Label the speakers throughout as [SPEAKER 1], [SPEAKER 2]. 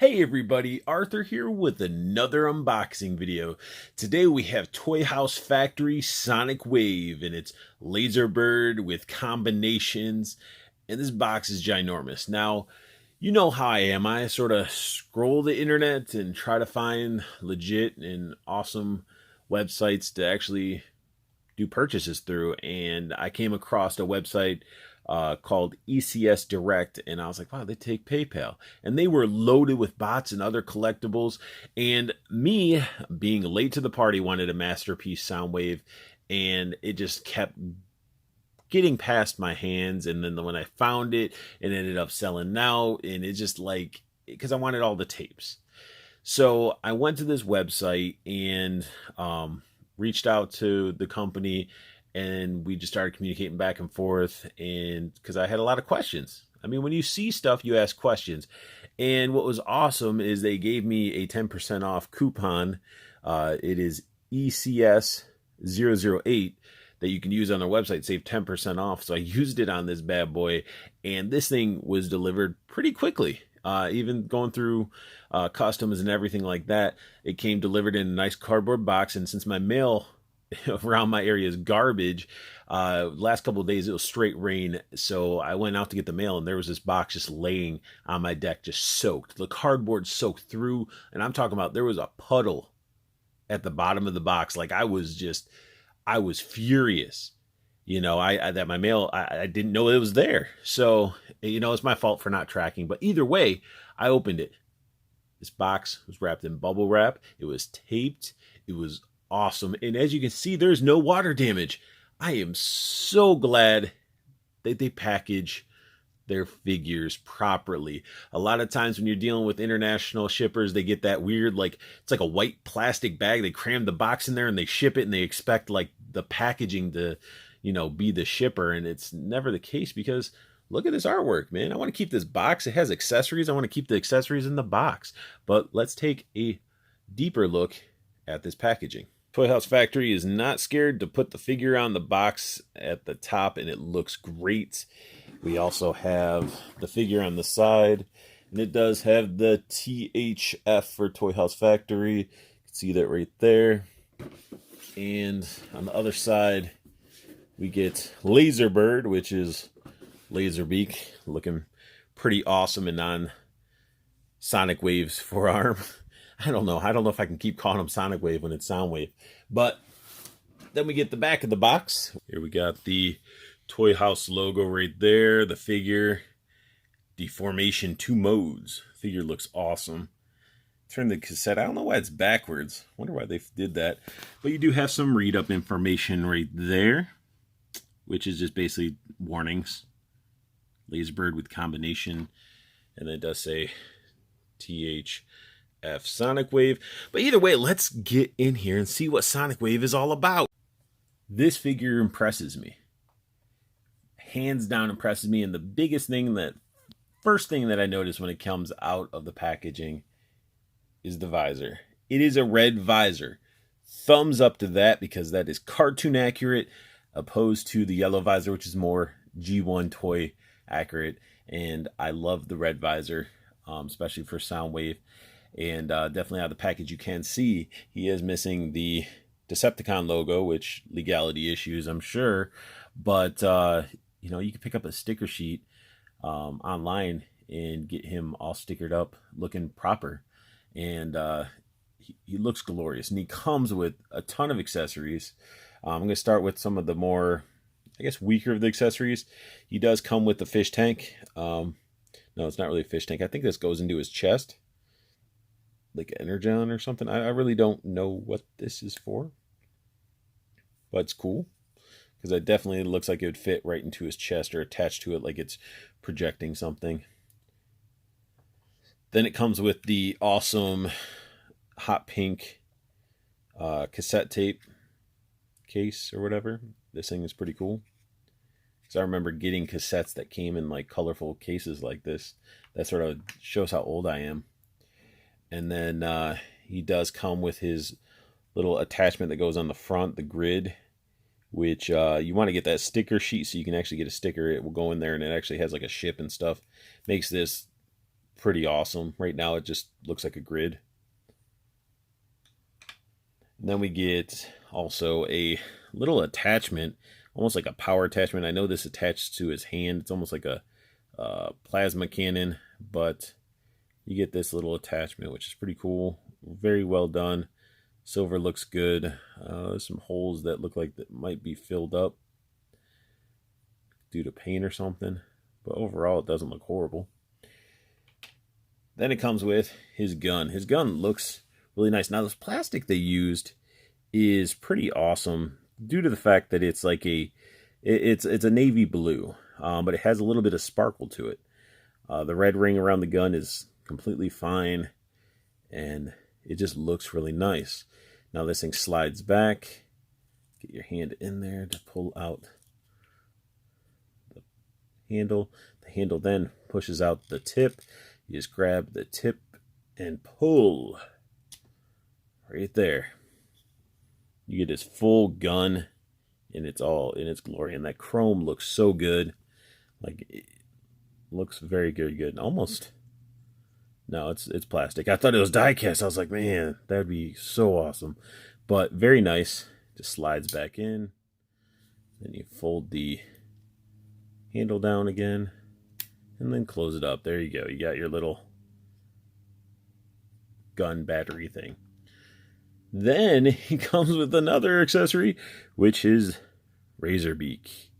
[SPEAKER 1] Hey everybody, Arthur here with another unboxing video. Today we have Toy House Factory Sonic Wave, and it's laser bird with combinations, and this box is ginormous. Now, you know how I am. I sort of scroll the internet and try to find legit and awesome websites to actually do purchases through, and I came across a website called ECS Direct, and I was like, wow, they take PayPal. And they were loaded with bots and other collectibles. And me, being late to the party, wanted a masterpiece Soundwave, and it just kept getting past my hands. And then when I found it, it ended up selling out, and it's just like, because I wanted all the tapes. So I went to this website and reached out to the company, and we just started communicating back and forth, and because I had a lot of questions. I mean, when you see stuff, you ask questions. And what was awesome is they gave me a 10% off coupon. It is ECS008 that you can use on their website, save 10% off. So I used it on this bad boy, and this thing was delivered pretty quickly. Even going through customs and everything like that, it came delivered in a nice cardboard box. And since my mail around my area is garbage, last couple of days it was straight rain, so I went out to get the mail, and there was this box just laying on my deck, just soaked, the cardboard soaked through, and I'm talking about there was a puddle at the bottom of the box. Like, I was furious, that my mail, I didn't know it was there. So it's my fault for not tracking, but either way, I opened it. This box was wrapped in bubble wrap, it was taped, it was awesome. And as you can see, there's no water damage. I am so glad that they package their figures properly. A lot of times when you're dealing with international shippers, they get that weird, like, it's like a white plastic bag. They cram the box in there and they ship it, and they expect like the packaging to, be the shipper. And it's never the case, because look at this artwork, man. I want to keep this box. It has accessories. I want to keep the accessories in the box. But let's take a deeper look at this packaging. Toy House Factory is not scared to put the figure on the box at the top, and it looks great. We also have the figure on the side, and it does have the THF for Toy House Factory. You can see that right there. And on the other side, we get Laser Bird, which is Laser Beak, looking pretty awesome and on Sonic Wave's forearm. I don't know if I can keep calling them Sonic Wave when it's Soundwave. But then we get the back of the box. Here we got the Toy House logo right there, the figure, deformation 2 modes. Figure looks awesome. Turn the cassette. I don't know why it's backwards. Wonder why they did that. But you do have some read-up information right there, which is just basically warnings. Laser bird with combination. And then it does say THF Sonic Wave. But either way, let's get in here and see what Sonic Wave is all about. This figure impresses me. Hands down impresses me. And the first thing that I notice when it comes out of the packaging is the visor. It is a red visor. Thumbs up to that, because that is cartoon accurate, opposed to the yellow visor, which is more G1 toy accurate. And I love the red visor, especially for Soundwave. And definitely out of the package, you can see he is missing the Decepticon logo, which legality issues, I'm sure. But, you can pick up a sticker sheet online and get him all stickered up, looking proper. And he looks glorious. And he comes with a ton of accessories. I'm going to start with some of the more, I guess, weaker of the accessories. He does come with the fish tank. No, it's not really a fish tank. I think this goes into his chest, like Energon or something. I really don't know what this is for, but it's cool, because it definitely looks like it would fit right into his chest or attached to it, like it's projecting something. Then it comes with the awesome hot pink cassette tape case or whatever. This thing is pretty cool, because I remember getting cassettes that came in like colorful cases like this. That sort of shows how old I am. And then he does come with his little attachment that goes on the front, the grid, which you want to get that sticker sheet so you can actually get a sticker. It will go in there, and it actually has like a ship and stuff. Makes this pretty awesome. Right now it just looks like a grid. And then we get also a little attachment, almost like a power attachment. I know this attached to his hand. It's almost like a plasma cannon, but you get this little attachment, which is pretty cool. Very well done. Silver looks good. There's some holes that look like that might be filled up due to paint or something, but overall it doesn't look horrible. Then it comes with his gun. His gun looks really nice. Now this plastic they used is pretty awesome due to the fact that it's like it's a navy blue, but it has a little bit of sparkle to it. The red ring around the gun is completely fine, and it just looks really nice. Now this thing slides back. Get your hand in there to pull out the handle. The handle then pushes out the tip. You just grab the tip and pull right there. You get this full gun, and it's all in its glory. And that chrome looks so good. Like, it looks very, very good. Almost. No, it's plastic. I thought it was die cast. I was like, man, that would be so awesome. But very nice. Just slides back in. Then you fold the handle down again. And then close it up. There you go. You got your little gun battery thing. Then he comes with another accessory, which is Razor Beak.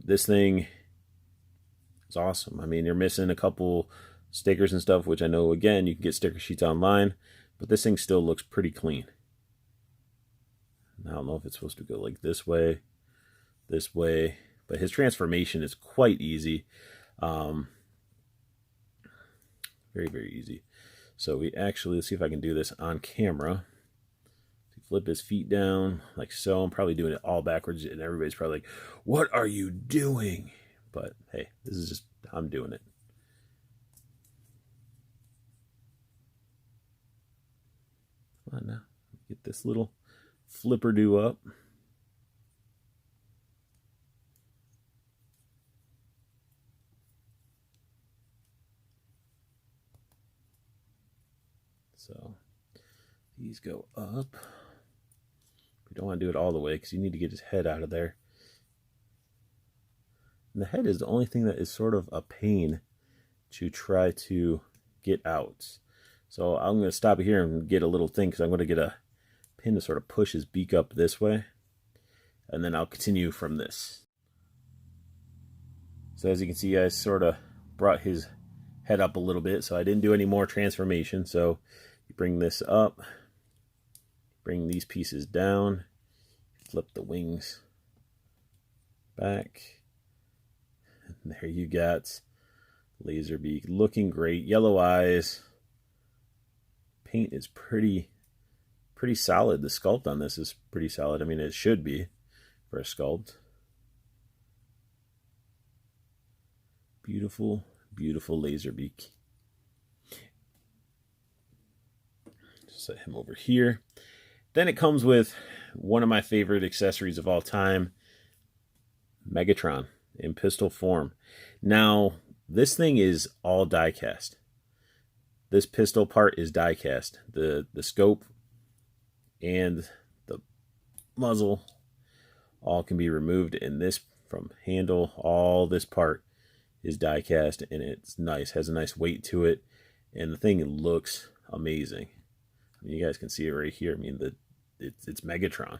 [SPEAKER 1] This thing is awesome. I mean, you're missing a couple stickers and stuff, which I know, again, you can get sticker sheets online, but this thing still looks pretty clean. I don't know if it's supposed to go like this way, but his transformation is quite easy. Very, very easy. So we actually, let's see if I can do this on camera. Flip his feet down like so. I'm probably doing it all backwards, and everybody's probably like, what are you doing? But hey, this is just, I'm doing it. Come on now. Get this little flipper do up. So these go up. We don't want to do it all the way because you need to get his head out of there. And the head is the only thing that is sort of a pain to try to get out. So I'm going to stop here and get a little thing because I'm going to get a pin to sort of push his beak up this way. And then I'll continue from this. So as you can see, I sort of brought his head up a little bit. So I didn't do any more transformation. So you bring this up. Bring these pieces down. Flip the wings back. And there you got Laser Beak. Looking great. Yellow eyes. Paint is pretty solid. The sculpt on this is pretty solid. I mean, it should be for a sculpt. Beautiful, beautiful Laser Beak. Just set him over here. Then it comes with one of my favorite accessories of all time, Megatron in pistol form. Now, this thing is all die cast. This pistol part is die cast. The scope and the muzzle all can be removed, and this from handle, all this part is die cast, and it's nice, has a nice weight to it, and the thing looks amazing. I mean, you guys can see it right here. I mean, it's Megatron.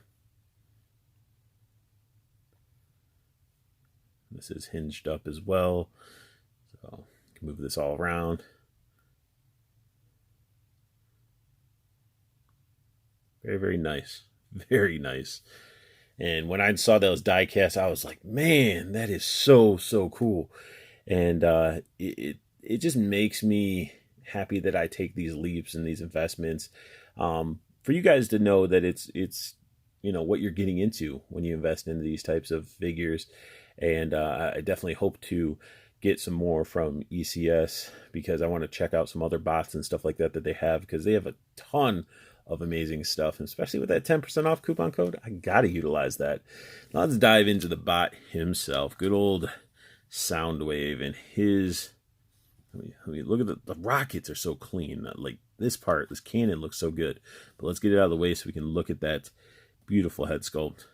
[SPEAKER 1] This is hinged up as well, so you can move this all around. Very, very nice. Very nice. And when I saw those die casts, I was like, man, that is so cool. And it just makes me happy that I take these leaps and these investments. For you guys to know that it's you know what you're getting into when you invest into these types of figures. And I definitely hope to get some more from ECS because I want to check out some other bots and stuff like that they have, because they have a ton of amazing stuff, and especially with that 10% off coupon code, I gotta utilize that. Now let's dive into the bot himself. Good old Soundwave and his Look at the rockets are so clean. Like this part, this cannon looks so good. But let's get it out of the way so we can look at that beautiful head sculpt.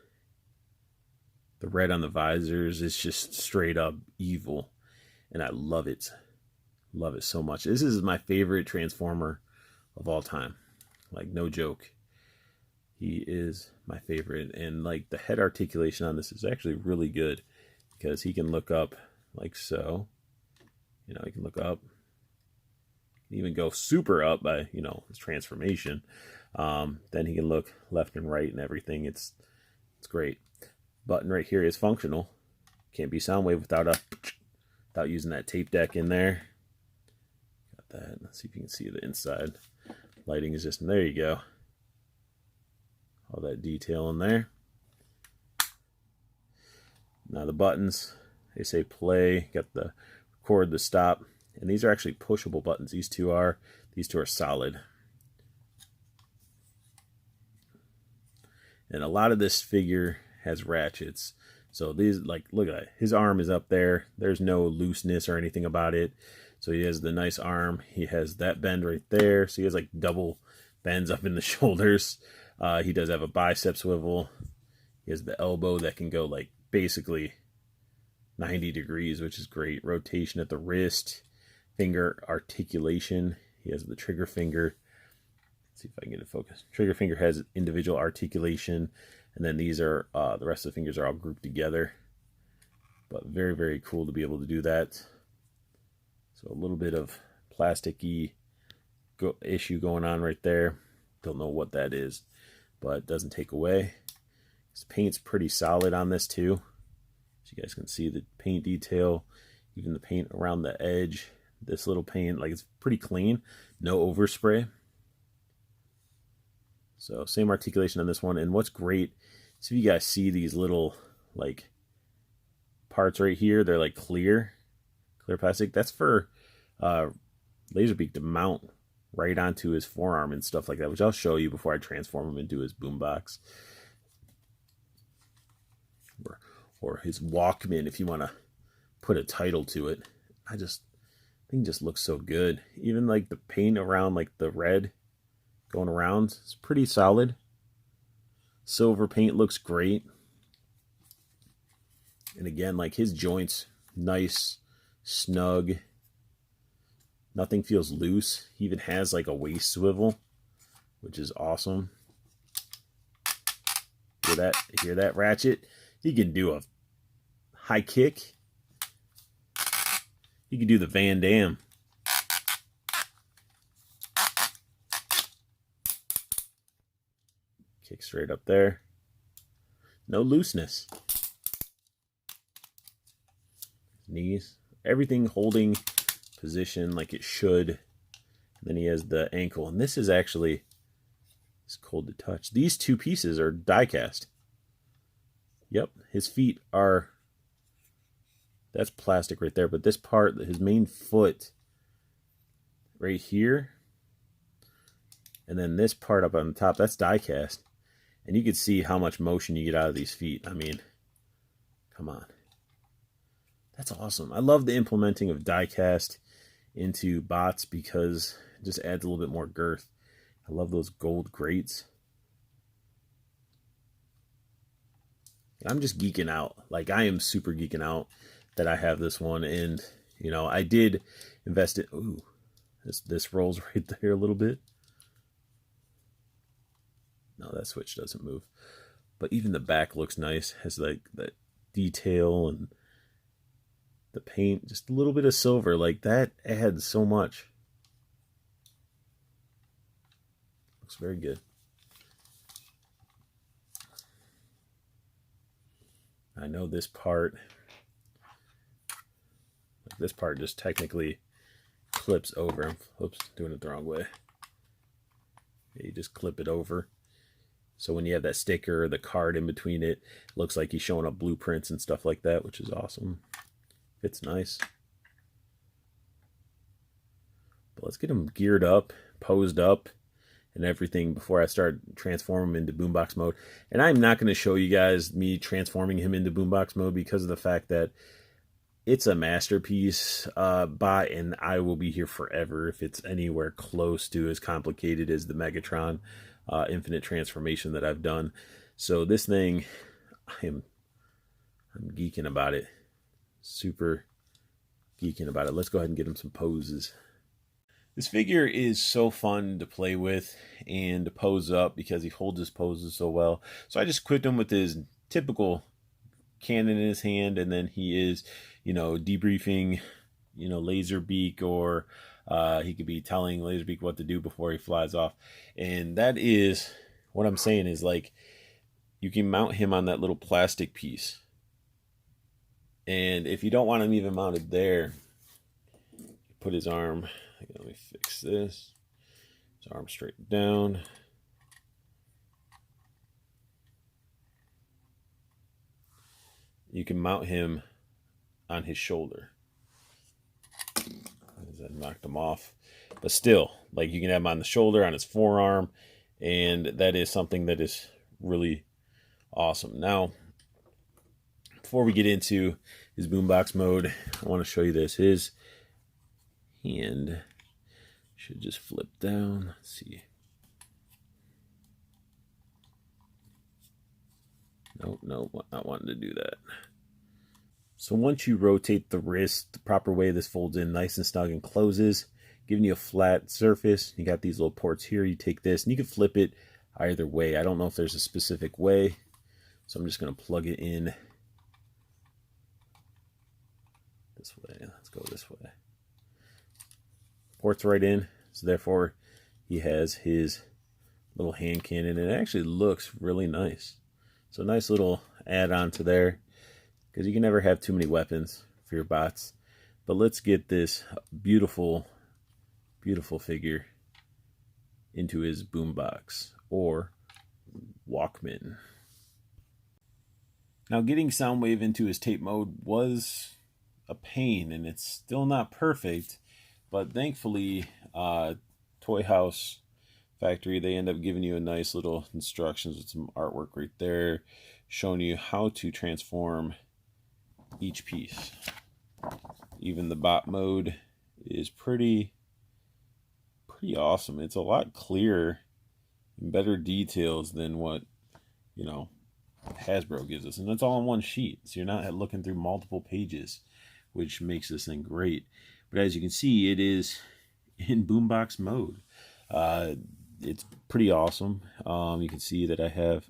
[SPEAKER 1] The red on the visors is just straight up evil. And I love it. Love it so much. This is my favorite Transformer of all time. Like, no joke. He is my favorite. And like the head articulation on this is actually really good, because he can look up like so. You know, he can look up. He can even go super up by, you know, his transformation. Then he can look left and right and everything. It's great. Button right here is functional. Can't be Soundwave without using that tape deck in there. Got that. Let's see if you can see the inside. Lighting is just, there you go. All that detail in there. Now the buttons, they say play, got the record, the stop, and these are actually pushable buttons. These two are solid. And a lot of this figure has ratchets. So these, like, look at that. His arm is up there. There's no looseness or anything about it. So he has the nice arm. He has that bend right there. So he has like double bends up in the shoulders. He does have a bicep swivel. He has the elbow that can go like basically 90 degrees, which is great. Rotation at the wrist, finger articulation. He has the trigger finger. Let's see if I can get it focused. Trigger finger has individual articulation, and then these are the rest of the fingers are all grouped together. But very, very cool to be able to do that. So a little bit of plasticky issue going on right there. Don't know what that is, but it doesn't take away. This paint's pretty solid on this too. So you guys can see the paint detail, even the paint around the edge. This little paint, like, it's pretty clean. No overspray. So same articulation on this one. And what's great, so you guys see these little like parts right here, they're like clear plastic. That's for Laserbeak to mount right onto his forearm and stuff like that, which I'll show you before I transform him into his boombox. Or his Walkman, if you want to put a title to it. I think it just looks so good. Even like the paint around, like the red going around, it's pretty solid. Silver paint looks great. And again, like his joints, nice, snug. Nothing feels loose. He even has like a waist swivel, which is awesome. Hear that ratchet? He can do a high kick. He can do the Van Damme. Kick straight up there. No looseness. Knees. Everything holding position like it should. And then he has the ankle. And this is actually, it's cold to touch. These two pieces are die cast. Yep, his feet are, that's plastic right there. But this part, his main foot right here, and then this part up on the top, that's die cast. And you can see how much motion you get out of these feet. I mean, come on. That's awesome. I love the implementing of die cast into bots because it just adds a little bit more girth. I love those gold grates. I'm just geeking out. Like, I am super geeking out that I have this one. And, you know, I did invest it. Ooh, this rolls right there a little bit. No, that switch doesn't move. But even the back looks nice. Has like that detail and the paint. Just a little bit of silver. Like, that adds so much. Looks very good. I know this part just technically clips over. Oops, doing it the wrong way. You just clip it over. So when you have that sticker or the card in between it, it looks like he's showing up blueprints and stuff like that, which is awesome. It's nice. But let's get him geared up, posed up, and everything before I start transforming him into boombox mode. And I'm not going to show you guys me transforming him into boombox mode because of the fact that It's a masterpiece bot, and I will be here forever if it's anywhere close to as complicated as the Megatron infinite transformation that I've done. So this thing, I'm geeking about it. Super geeking about it. Let's go ahead and get him some poses. This figure is so fun to play with and to pose up because he holds his poses so well. So I just equipped him with his typical cannon in his hand, and then he is, debriefing, Laser Beak, or he could be telling Laser Beak what to do before he flies off. And that is what I'm saying is, like, you can mount him on that little plastic piece. And if you don't want him even mounted there, put his arm, let me fix this, his arm straight down. You can mount him on his shoulder. I knocked him off. But still, like, you can have him on the shoulder, on his forearm, and that is something that is really awesome. Now, before we get into his boombox mode, I want to show you this. His hand should just flip down. Let's see. Nope, not wanting to do that. So once you rotate the wrist the proper way, this folds in nice and snug and closes, giving you a flat surface. You got these little ports here. You take this and you can flip it either way. I don't know if there's a specific way, so I'm just going to plug it in this way. Let's go this way. Ports right in, so therefore he has his little hand cannon, and it actually looks really nice. So nice little add-on to there, because you can never have too many weapons for your bots. But let's get this beautiful, beautiful figure into his boombox or Walkman. Now, getting Soundwave into his tape mode was a pain, and it's still not perfect, but thankfully Toy House Factory, they end up giving you a nice little instructions with some artwork right there showing you how to transform each piece. Even the bot mode is pretty awesome. It's a lot clearer and better details than what Hasbro gives us, and it's all on one sheet, so you're not looking through multiple pages, which makes this thing great. But as you can see, it is in boombox mode. It's pretty awesome. You can see that I have,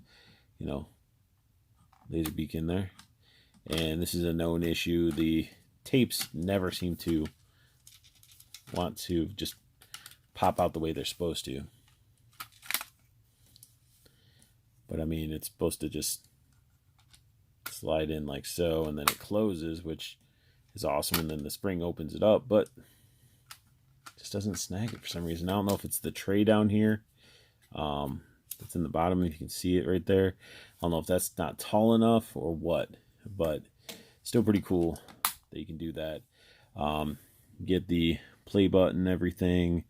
[SPEAKER 1] Laser Beak in there. And this is a known issue. The tapes never seem to want to just pop out the way they're supposed to. But I mean, it's supposed to just slide in like so, and then it closes, which is awesome. And then the spring opens it up, but just doesn't snag it for some reason. I don't know if it's the tray down here. It's in the bottom, if you can see it right there. I don't know if that's not tall enough or what, but still pretty cool that you can do that. Get the play button and everything.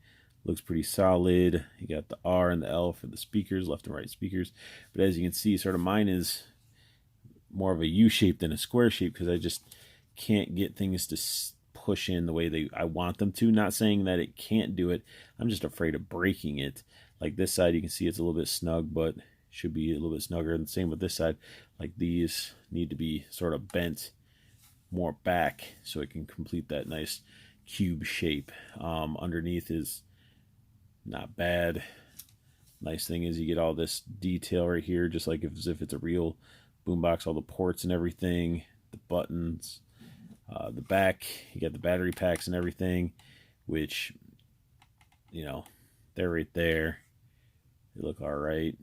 [SPEAKER 1] Looks pretty solid. You got the R and the L for the speakers, left and right speakers. But as you can see, sort of mine is more of a U shape than a square shape, because I just can't get things to push in the way I want them to. Not saying that it can't do it. I'm just afraid of breaking it. Like this side, you can see it's a little bit snug, but should be a little bit snugger. And same with this side. Like these need to be sort of bent more back so it can complete that nice cube shape. Underneath is not bad. Nice thing is you get all this detail right here, just like as if it's a real boombox. All the ports and everything, the buttons, the back, you got the battery packs and everything, which, they're right there. They look all right.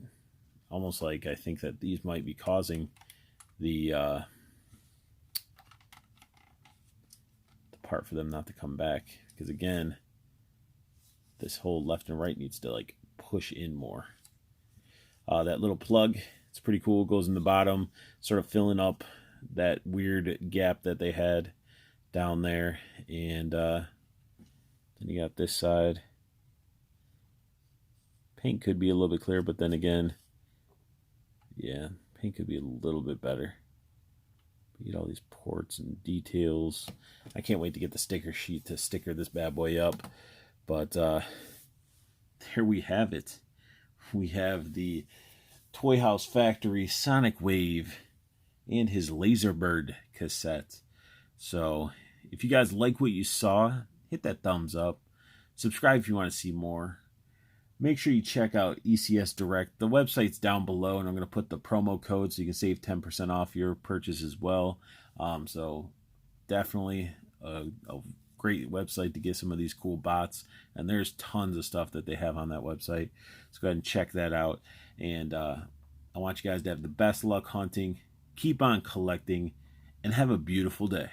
[SPEAKER 1] Almost like I think that these might be causing the part for them not to come back, because again, this whole left and right needs to like push in more. That little plug, it's pretty cool. It goes in the bottom, sort of filling up that weird gap that they had down there. And then you got this side. Paint could be a little bit clearer, but then again, yeah, paint could be a little bit better. You get all these ports and details. I can't wait to get the sticker sheet to sticker this bad boy up. But here we have it. We have the Toy House Factory Sonic Wave and his Laserbird cassette. So if you guys like what you saw, hit that thumbs up. Subscribe if you want to see more. Make sure you check out ECS Direct. The website's down below, and I'm going to put the promo code so you can save 10% off your purchase as well. So definitely a great website to get some of these cool bots. And there's tons of stuff that they have on that website. So go ahead and check that out. And I want you guys to have the best luck hunting. Keep on collecting, and have a beautiful day.